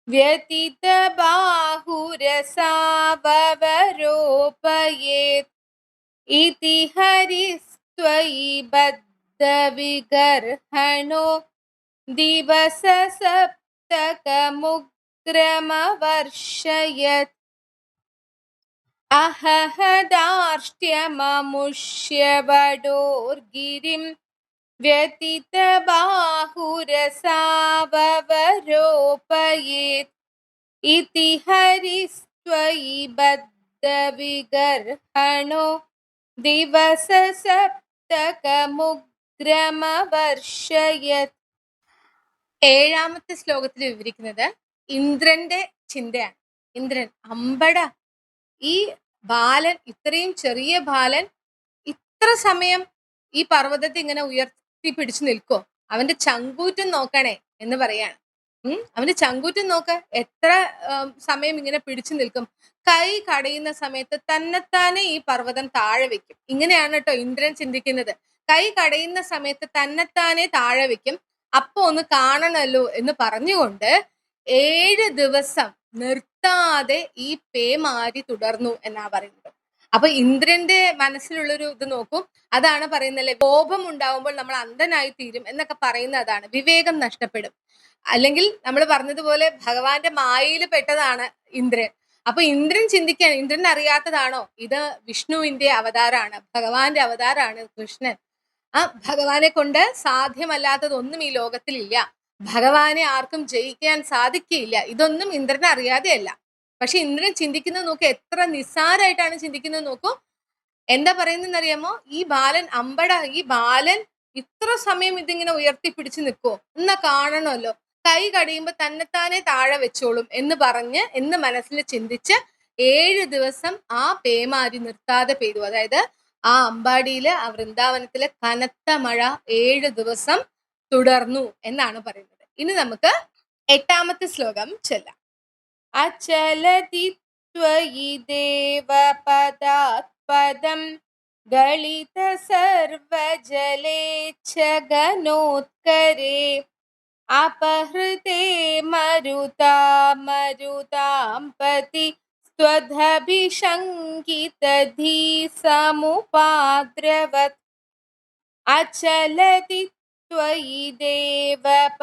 വ്യതിതബാഹുരസാവവരോപയേത് ഇതി ഹരിസ്ത്വയി ബദ്ധവിഗർഹണോ ദിവസസപ്തകമുഗ്രമവർഷയത്. അഹഹദാർഷ്ട്യമമുഷ്യവടോർഗിരിം വ്യതിതബാഹുരസാവവരോപയേത് ഇതി ഹരിസ്ത്വയി ബദ്ധവിഗർഹണോ ദിവസസപ്തകമുഗ്രമവർഷയത്. 7ാമത്തെ ശ്ലോകത്തിൽ വിവരിക്കുന്നത് ഇന്ദ്രന്റെ ചിന്തയാണ്. ഇന്ദ്രൻ അമ്പട, ഈ ബാലൻ, ഇത്രയും ചെറിയ ബാലൻ ഇത്ര സമയം ഈ പർവ്വതത്തെ ഇങ്ങനെ ഉയർത്തി പിടിച്ചു നിൽക്കോ? അവന്റെ ചങ്കൂറ്റം നോക്കണേ എന്ന് പറയാണ്. അവന്റെ ചങ്കൂറ്റം നോക്ക്, എത്ര സമയം ഇങ്ങനെ പിടിച്ചു നിൽക്കും. കൈ കടയുന്ന സമയത്ത് തന്നെത്താനെ ഈ പർവ്വതം താഴെ വെക്കും. ഇങ്ങനെയാണ് കേട്ടോ ഇന്ദ്രൻ ചിന്തിക്കുന്നത്. കൈ കടയുന്ന സമയത്ത് തന്നെത്താനെ താഴെ വെക്കും. അപ്പൊ ഒന്ന് കാണണല്ലോ എന്ന് പറഞ്ഞുകൊണ്ട് 7 ദിവസം നിർത്താതെ ഈ പേമാരി തുടർന്നു എന്നാ പറയുന്നത്. അപ്പൊ ഇന്ദ്രന്റെ മനസ്സിലുള്ളൊരു ഇത് നോക്കൂ. അതാണ് പറയുന്നല്ലേ, കോപം ഉണ്ടാവുമ്പോൾ നമ്മൾ അന്ധനായി തീരും എന്നൊക്കെ പറയുന്ന അതാണ്. വിവേകം നഷ്ടപ്പെടും. അല്ലെങ്കിൽ നമ്മൾ പറഞ്ഞതുപോലെ ഭഗവാന്റെ മായയിൽ പെട്ടതാണ് ഇന്ദ്രൻ. അപ്പൊ ഇന്ദ്രൻ ചിന്തിക്കുകയാണ്, ഇന്ദ്രൻ അറിയാത്തതാണോ ഇത് വിഷ്ണുവിന്റെ അവതാരാണ്, ഭഗവാന്റെ അവതാരാണ് കൃഷ്ണൻ. ഭഗവാനെ കൊണ്ട് സാധ്യമല്ലാത്തതൊന്നും ഈ ലോകത്തിലില്ല. ഭഗവാനെ ആർക്കും ജയിക്കാൻ സാധിക്കില്ല. ഇതൊന്നും ഇന്ദ്രനെ അറിയാതെയല്ല. പക്ഷെ ഇന്ദ്രൻ ചിന്തിക്കുന്നത് നോക്കൂ, എത്ര നിസ്സാരായിട്ടാണ് ചിന്തിക്കുന്നത് നോക്കൂ. എന്താ പറയുന്നറിയാമോ? ഈ ബാലൻ അമ്പട, ഈ ബാലൻ ഇത്ര സമയം ഇതിങ്ങനെ ഉയർത്തിപ്പിടിച്ച് നിൽക്കോ? എന്നാ കാണണമല്ലോ. കൈ കടിയുമ്പോ തന്നെത്താനെ താഴെ വെച്ചോളും എന്ന് മനസ്സിൽ ചിന്തിച്ച് 7 ദിവസം ആ പേമാരി നിർത്താതെ പെയ്തു. അതായത് ആ അമ്പാടിയില്, ആ വൃന്ദാവനത്തിലെ കനത്ത മഴ 7 ദിവസം തുടർന്നു എന്നാണ് പറയുന്നത്. ഇനി നമുക്ക് 8ാമത്തെ ശ്ലോകം ചൊല്ലാം. അചലതി ത്വയി ദേവപദാത്പദം ഗളിത സർവജലേച്ഛഗനോത്കരേ അപഹൃതേ മരുതാമരുതാംപതി സ്വധഭിശങ്കിതധീസമുപാദ്രവത്. അചലതി ത്വയി ദേവപദാത്പദം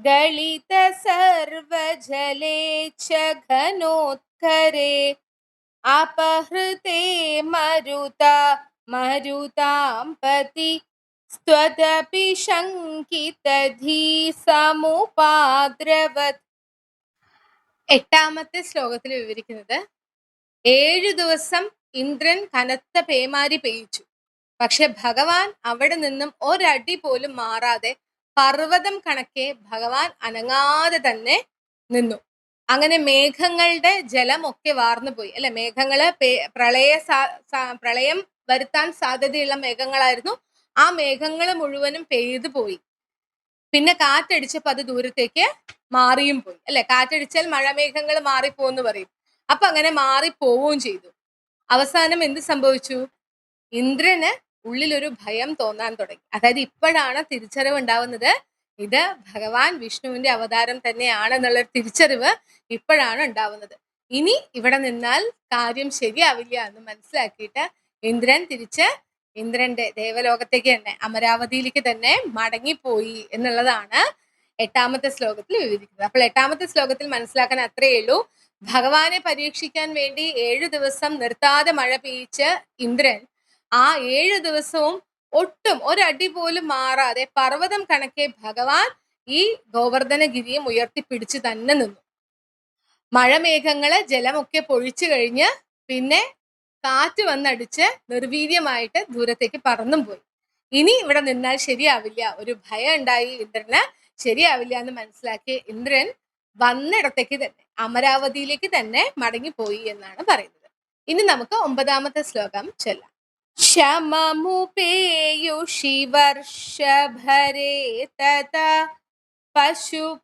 ഗളിത സർവജലേച്ഛഗനോത്കരേ അപഹൃതേ മരുതാംപതി സ്വധഭിശങ്കിതധീസമുപാദ്രവത്. 8ാമത്തെ ശ്ലോകത്തിൽ വിവരിക്കുന്നത് 7 ദിവസം ഇന്ദ്രൻ കനത്ത പേമാരി പെയ്യിച്ചു. പക്ഷെ ഭഗവാൻ അവിടെ നിന്നും ഒരടി പോലും മാറാതെ പർവ്വതം കണക്കെ ഭഗവാൻ അനങ്ങാതെ തന്നെ നിന്നു. അങ്ങനെ മേഘങ്ങളുടെ ജലമൊക്കെ വാർന്നു പോയി അല്ലെ. മേഘങ്ങള് പ്രളയം വരുത്താൻ സാധ്യതയുള്ള മേഘങ്ങളായിരുന്നു. ആ മേഘങ്ങൾ മുഴുവനും പെയ്തു പോയി. പിന്നെ കാറ്റടിച്ചപ്പോ അത് ദൂരത്തേക്ക് മാറിയും പോയി അല്ലെ. കാറ്റടിച്ചാൽ മഴമേഘങ്ങൾ മാറിപ്പോന്ന് പറയും. അപ്പൊ അങ്ങനെ മാറിപ്പോവുകയും ചെയ്തു. അവസാനം എന്ത് സംഭവിച്ചു? ഇന്ദ്രന് ഉള്ളിലൊരു ഭയം തോന്നാൻ തുടങ്ങി. അതായത് ഇപ്പോഴാണ് തിരിച്ചറിവ് ഉണ്ടാവുന്നത്, ഇത് ഭഗവാൻ വിഷ്ണുവിന്റെ അവതാരം തന്നെയാണെന്നുള്ള തിരിച്ചറിവ് ഇപ്പോഴാണ് ഉണ്ടാവുന്നത്. ഇനി ഇവിടെ നിന്നാൽ കാര്യം ശരിയാവില്ല എന്ന് മനസ്സിലാക്കിയിട്ട് ഇന്ദ്രൻ തിരിച്ച് ഇന്ദ്രന്റെ ദേവലോകത്തേക്ക് തന്നെ, അമരാവതിയിലേക്ക് തന്നെ മടങ്ങിപ്പോയി എന്നുള്ളതാണ് 8ാമത്തെ ശ്ലോകത്തിൽ വിവരിക്കുന്നത്. അപ്പോൾ 8ാമത്തെ ശ്ലോകത്തിൽ മനസ്സിലാക്കാൻ അത്രയേ ഉള്ളൂ. ഭഗവാനെ പരീക്ഷിക്കാൻ വേണ്ടി 7 ദിവസം നിർത്താതെ മഴ പെയ്യിച്ച് ഇന്ദ്രൻ ആ 7 ദിവസവും ഒട്ടും ഒരടി പോലും മാറാതെ പർവ്വതം കണക്കെ ഭഗവാൻ ഈ ഗോവർദ്ധനഗിരിയും ഉയർത്തിപ്പിടിച്ചു തന്നെ നിന്നു. മഴമേഘങ്ങള് ജലമൊക്കെ പൊഴിച്ചു കഴിഞ്ഞ് പിന്നെ കാറ്റ് വന്നടിച്ച് നിർവീര്യമായിട്ട് ദൂരത്തേക്ക് പറന്നും പോയി. ഇനി ഇവിടെ നിന്നാൽ ശരിയാവില്ല, ഒരു ഭയം ഉണ്ടായി ഇന്ദ്രന്. ശരിയാവില്ല എന്ന് മനസ്സിലാക്കി ഇന്ദ്രൻ വന്നിടത്തേക്ക് തന്നെ, അമരാവതിയിലേക്ക് തന്നെ മടങ്ങിപ്പോയി എന്നാണ് പറയുന്നത്. ഇനി നമുക്ക് 9ാമത്തെ ശ്ലോകം ചൊല്ലാം. ശമമുപേയുഷി വർഷഭരേ തഥാ പശുപതേനുകുലേ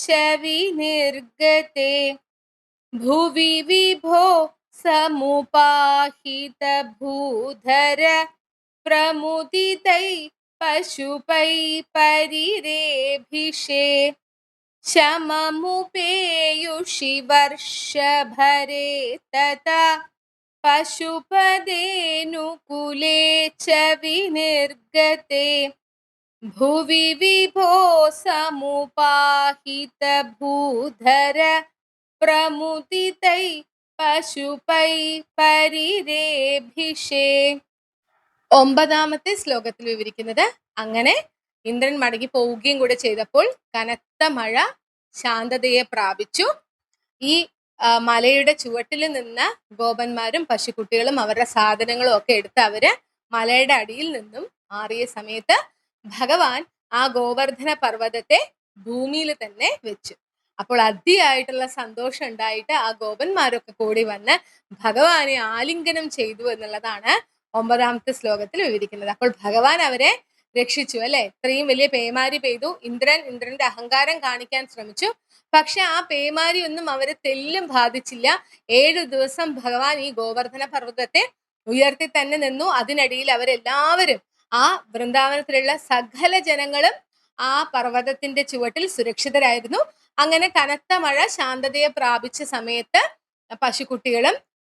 ച വിനിർഗതേ ഭുവി വിഭോ സമുപാഹിത ഭൂധര പ്രമുദിതൈ പശുപൈ പരിരേഭിഷേ ശമമുപേയുഷി വർഷഭരേ തഥാ പശുപതേനുകുലേ ച വിനിർഗതേ ഭുവി വിഭോ സമുപാഹിത ഭൂധര പ്രമുദിതൈ പശുപൈ പരിരേഭിഷേ. 9ാമത്തെ ശ്ലോകത്തിൽ വിവരിക്കുന്നത്, അങ്ങനെ ഇന്ദ്രൻ മടങ്ങി പോവുകയും കൂടെ ചെയ്തപ്പോൾ കനത്ത മഴ ശാന്തതയെ പ്രാപിച്ചു. ഈ മലയുടെ ചുവട്ടിൽ നിന്ന് ഗോപന്മാരും പശുക്കുട്ടികളും അവരുടെ സാധനങ്ങളും ഒക്കെ എടുത്ത് അവര് മലയുടെ അടിയിൽ നിന്നും മാറിയ സമയത്ത് ഭഗവാൻ ആ ഗോവർദ്ധന പർവ്വതത്തെ ഭൂമിയിൽ തന്നെ വെച്ചു. അപ്പോൾ അതിയായിട്ടുള്ള സന്തോഷം ഉണ്ടായിട്ട് ആ ഗോപന്മാരൊക്കെ കൂടി വന്ന് ഭഗവാനെ ആലിംഗനം ചെയ്തു എന്നുള്ളതാണ് 9ാമത്തെ ശ്ലോകത്തിൽ വിവരിക്കുന്നത്. അപ്പോൾ ഭഗവാൻ അവരെ രക്ഷിച്ചു, അല്ലെ? ഇത്രയും വലിയ പേമാരി പെയ്തു. ഇന്ദ്രന്റെ അഹങ്കാരം കാണിക്കാൻ ശ്രമിച്ചു. പക്ഷെ ആ പേമാരി ഒന്നും അവരെ തെല്ലും ബാധിച്ചില്ല. 7 ദിവസം ഭഗവാൻ ഈ ഗോവർദ്ധന പർവ്വതത്തെ ഉയർത്തി തന്നെ നിന്നു. അതിനിടയിൽ അവരെല്ലാവരും, ആ വൃന്ദാവനത്തിലുള്ള സകല ജനങ്ങളും ആ പർവ്വതത്തിന്റെ ചുവട്ടിൽ സുരക്ഷിതരായിരുന്നു. അങ്ങനെ കനത്ത മഴ ശാന്തതയെ പ്രാപിച്ച സമയത്ത്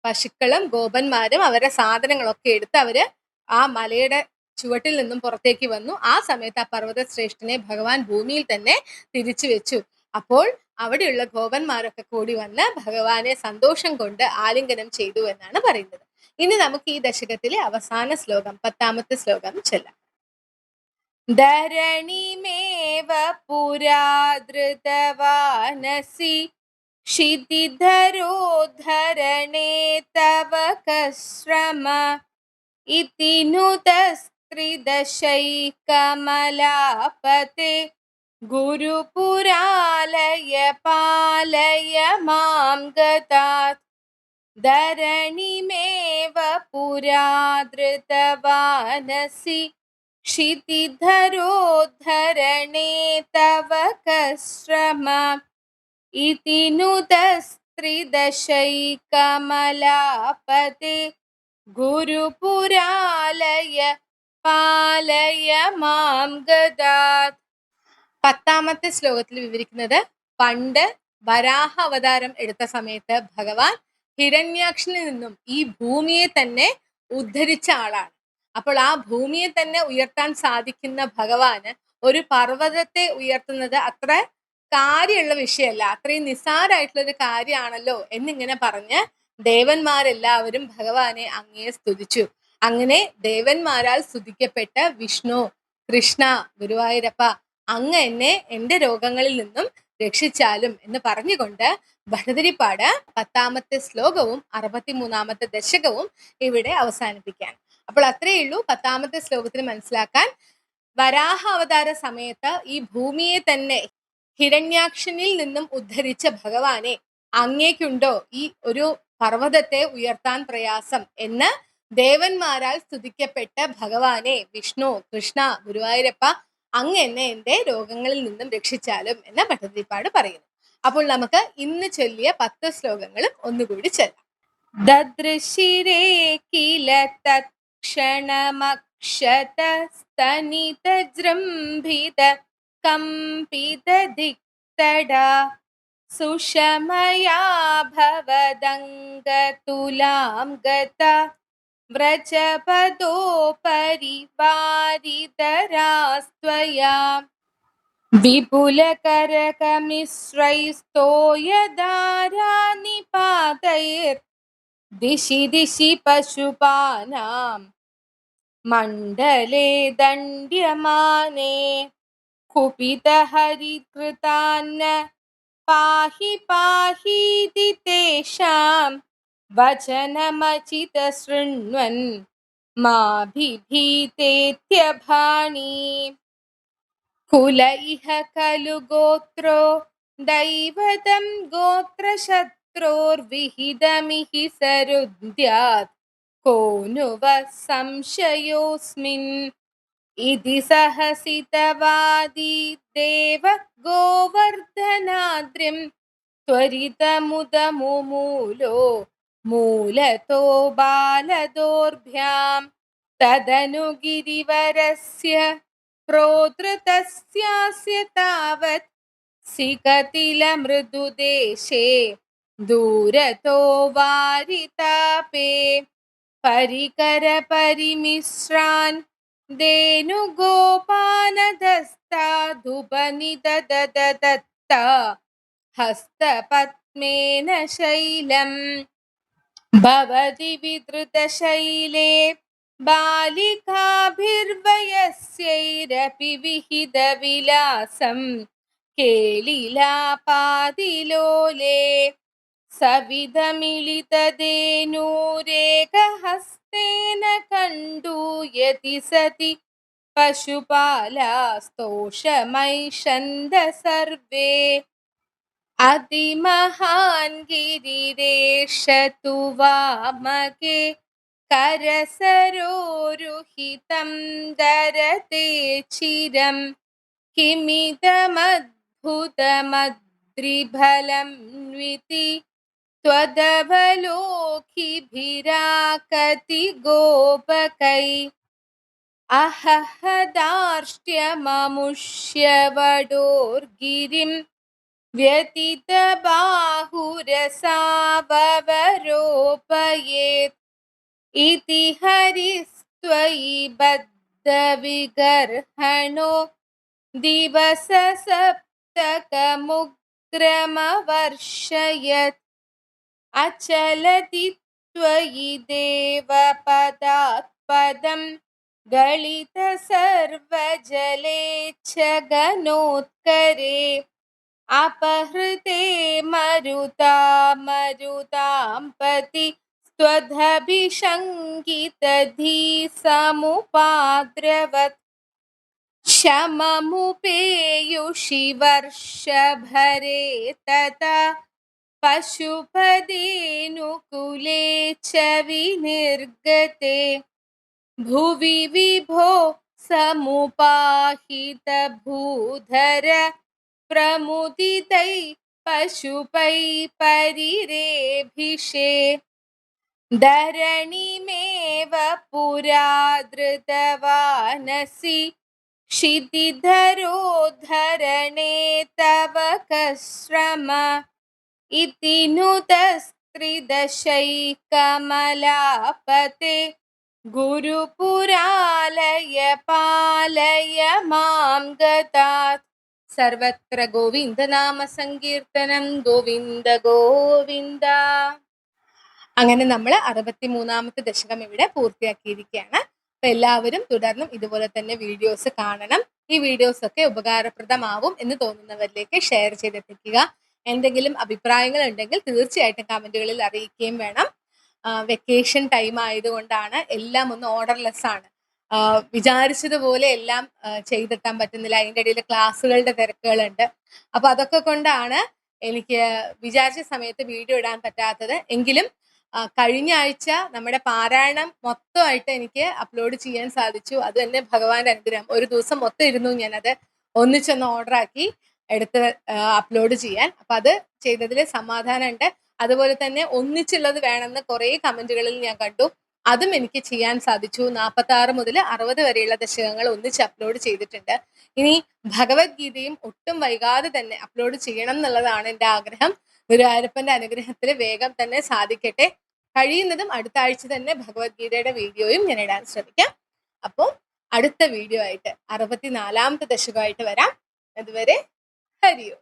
പശുക്കളും ഗോപന്മാരും അവരുടെ സാധനങ്ങളൊക്കെ എടുത്ത് അവര് ആ മലയുടെ ചുവട്ടിൽ നിന്നും പുറത്തേക്ക് വന്നു. ആ സമയത്ത് ആ പർവ്വത ശ്രേഷ്ഠനെ ഭഗവാൻ ഭൂമിയിൽ തന്നെ തിരിച്ചു വെച്ചു. അപ്പോൾ അവിടെയുള്ള ഗോപന്മാരൊക്കെ കൂടി വന്ന് ഭഗവാനെ സന്തോഷം കൊണ്ട് ആലിംഗനം ചെയ്തു എന്നാണ് പറയുന്നത്. ഇനി നമുക്ക് ഈ ദശകത്തിലെ അവസാന ശ്ലോകം, 10ാമത്തെ ശ്ലോകം ചൊല്ലാം. ധരണിമേവ പുരാധൃതവാനസി ക്ഷിതിധരോദ്ധരണേ തവ കശ്രമ ഇതി നുതസ്ത്രിദശൈകമലാപതേ ഗുരുപുരാലയ പാലയ മാം ഗതാത്. ധരണിമേവ പുരാധൃതവാനസി ക്ഷിതിധരോദ്ധരണേ തവ കശ്രമ ഇതി നുതസ്ത്രിദശൈകമലാപതേ ഗുരുപുരാലയ പാലയ മാം ഗതാത്. 10ാമത്തെ ശ്ലോകത്തിൽ വിവരിക്കുന്നത്, പണ്ട് വരാഹ അവതാരം എടുത്ത സമയത്ത് ഭഗവാൻ ഹിരണ്യാക്ഷനിൽ നിന്നും ഈ ഭൂമിയെ തന്നെ ഉദ്ധരിച്ച ആളാണ്. അപ്പോൾ ആ ഭൂമിയെ തന്നെ ഉയർത്താൻ സാധിക്കുന്ന ഭഗവാന് ഒരു പർവ്വതത്തെ ഉയർത്തുന്നത് അത്ര കാര്യമുള്ള വിഷയമല്ല, അത്രയും നിസ്സാരമായിട്ടുള്ള ഒരു കാര്യമാണല്ലോ എന്നിങ്ങനെ പറഞ്ഞ് ദേവന്മാരെല്ലാവരും ഭഗവാനെ അങ്ങയെ സ്തുതിച്ചു. അങ്ങനെ ദേവന്മാരാൽ സ്തുതിക്കപ്പെട്ട വിഷ്ണു, കൃഷ്ണ, ഗുരുവായൂരപ്പ, അങ്ങ് എന്നെ എന്റെ രോഗങ്ങളിൽ നിന്നും രക്ഷിച്ചാലും എന്ന് പറഞ്ഞുകൊണ്ട് ഭട്ടതിരിപ്പാട് 10ാമത്തെ ശ്ലോകവും 63ാമത്തെ ദശകവും ഇവിടെ അവസാനിപ്പിക്കാൻ. അപ്പോൾ അത്രയേ ഉള്ളൂ 10ാമത്തെ ശ്ലോകത്തിൽ മനസ്സിലാക്കാൻ. വരാഹ അവതാര സമയത്ത് ഈ ഭൂമിയെ തന്നെ ഹിരണ്യാക്ഷനിൽ നിന്നും ഉദ്ധരിച്ച ഭഗവാനെ അങ്ങേക്കുണ്ടോ ഈ ഒരു പർവ്വതത്തെ ഉയർത്താൻ പ്രയാസം എന്ന് ദേവന്മാരാൽ സ്തുതിക്കപ്പെട്ട ഭഗവാനെ, വിഷ്ണു, കൃഷ്ണ, ഗുരുവായൂരപ്പ, അങ്ങ് എന്നെ എന്റെ രോഗങ്ങളിൽ നിന്നും രക്ഷിച്ചാലും എന്ന് ഭട്ടതിരിപ്പാട് പറയുന്നു. അപ്പോൾ നമുക്ക് ഇന്ന് ചൊല്ലിയ 10 ശ്ലോകങ്ങളും ഒന്നുകൂടി ചൊല്ലാം. ദദൃശിരേ കില തത്ക്ഷണമക്ഷരാഭ്യാം शतस्तनितजृम्भित कम्पितदिक्तडा सुषमया भवदङ्गतुलां गता व्रजपदोपरिवारितरास्त्वया विपुलकरकमिश्रैस्तोयदारानिपातैर्दिशि दिशि पशुपानां मण्डले दण्ड्यमाने कुपितहरिकृतान्न पाहि पाहीति तेषां वचनमचितशृण्वन् मा बिभीतेत्यभाणि कुल इह खलु गोत्रो दैवतं गोत्रशत्रोर्विहितमिहि सरुद्यात् को नु वः संशयोऽस्मिन् इति सहसितवादी देव गोवर्धनाद्रिं त्वरितमुदमुमूलो मूलतो बालदोर्भ्यां तदनु गिरिवरस्य प्रोद्धृतस्यास्य तावत् सिकतिलमृदुदेशे दूरतो वारितापे परिकरपरिमिश्रान् धेनुगोपानदस्तादुपनिदददत्ता हस्तपद्मेन शैलम् भवति विधृतशैले बालिकाभिर्वयस्यैरपि विहितविलासं केलिलापादिलोले सविधमिलितधेनुरेकहस्तेन कण्डूयति सति पशुपालास्तोषमैषन्द सर्वे अतिमहान् गिरिरेषतु वामके करसरोरुहितं दरते चिरं किमिदमद्भुतमद्रिफलन्विति त्वदवलोकिभिराकति गोपकै अहहदार्ष्ट्यममुष्यवडोर्गिरिं व्यतितबाहुरसावरोपयेत् इति हरिस्त्वयि बद्धविगर्हणो दिवससप्तकमुग्रमवर्षयत् अचलति त्वयि देवपदात्पदं गलितसर्वजलेच्छगनोत्करे अपहृते मरुतां पति त्वदभिशङ्कितधीसमुपाद्रवत् शममुपेयुषि वर्षभरे तथा पशुपदेनुकुले च विनिर्गते भुवि विभो समुपाहितभूधर प्रमुदितै पशुपै परिरेभिषे धरणिमेव पुरा धृतवानसि क्षितिधरोद्धरणे तव कश्रम इति नुतस्त्रिदशैकमलापते गुरुपुरालय पालय मां गतात् സർവത്ര ഗോവിന്ദനാമ സങ്കീർത്തനം ഗോവിന്ദ ഗോവിന്ദ. അങ്ങനെ നമ്മൾ 63ാമത്തെ ദശകം ഇവിടെ പൂർത്തിയാക്കിയിരിക്കുകയാണ്. അപ്പൊ എല്ലാവരും തുടർന്നും ഇതുപോലെ തന്നെ വീഡിയോസ് കാണണം. ഈ വീഡിയോസ് ഒക്കെ ഉപകാരപ്രദമാവും എന്ന് തോന്നുന്നവരിലേക്ക് ഷെയർ ചെയ്തെത്തിക്കുക. എന്തെങ്കിലും അഭിപ്രായങ്ങൾ ഉണ്ടെങ്കിൽ തീർച്ചയായിട്ടും കമന്റുകളിൽ അറിയിക്കുകയും വേണം. വെക്കേഷൻ ടൈം ആയതുകൊണ്ടാണ് എല്ലാം ഒന്ന് ഓർഡർലെസ് ആണ്. വിചാരിച്ചതുപോലെ എല്ലാം ചെയ്തെത്താൻ പറ്റുന്നില്ല. അതിൻ്റെ ഇടയിൽ ക്ലാസ്സുകളുടെ തിരക്കുകളുണ്ട്. അപ്പൊ അതൊക്കെ കൊണ്ടാണ് എനിക്ക് വിചാരിച്ച സമയത്ത് വീഡിയോ ഇടാൻ പറ്റാത്തത്. എങ്കിലും കഴിഞ്ഞ ആഴ്ച നമ്മുടെ പാരായണം മൊത്തമായിട്ട് എനിക്ക് അപ്ലോഡ് ചെയ്യാൻ സാധിച്ചു. അത് തന്നെ ഭഗവാന്റെ അനുഗ്രഹം. ഒരു ദിവസം മൊത്തം ഇരുന്നു ഞാനത് ഒന്നിച്ചൊന്ന് ഓർഡറാക്കി എടുത്ത് അപ്ലോഡ് ചെയ്യാൻ. അപ്പൊ അത് ചെയ്തതിൽ സമാധാനമുണ്ട്. അതുപോലെ തന്നെ ഒന്നിച്ചുള്ളത് വേണമെന്ന് കുറേ കമന്റുകളിൽ ഞാൻ കണ്ടു. അതും എനിക്ക് ചെയ്യാൻ സാധിച്ചു. 46 മുതൽ 60 വരെയുള്ള ദശകങ്ങൾ ഒന്നിച്ച് അപ്ലോഡ് ചെയ്തിട്ടുണ്ട്. ഇനി ഭഗവത്ഗീതയും ഒട്ടും വൈകാതെ തന്നെ അപ്ലോഡ് ചെയ്യണം എന്നുള്ളതാണ് എൻ്റെ ആഗ്രഹം. ഗുരുവായൂരപ്പന്റെ അനുഗ്രഹത്തിൽ വേഗം തന്നെ സാധിക്കട്ടെ. കഴിയുന്നതും അടുത്ത ആഴ്ച തന്നെ ഭഗവത്ഗീതയുടെ വീഡിയോയും ഞാൻ ഇടാൻ ശ്രമിക്കാം. അപ്പോൾ അടുത്ത വീഡിയോ ആയിട്ട് 64ാമത്തെ ദശകമായിട്ട് വരാം. അതുവരെ ഹരിയോ.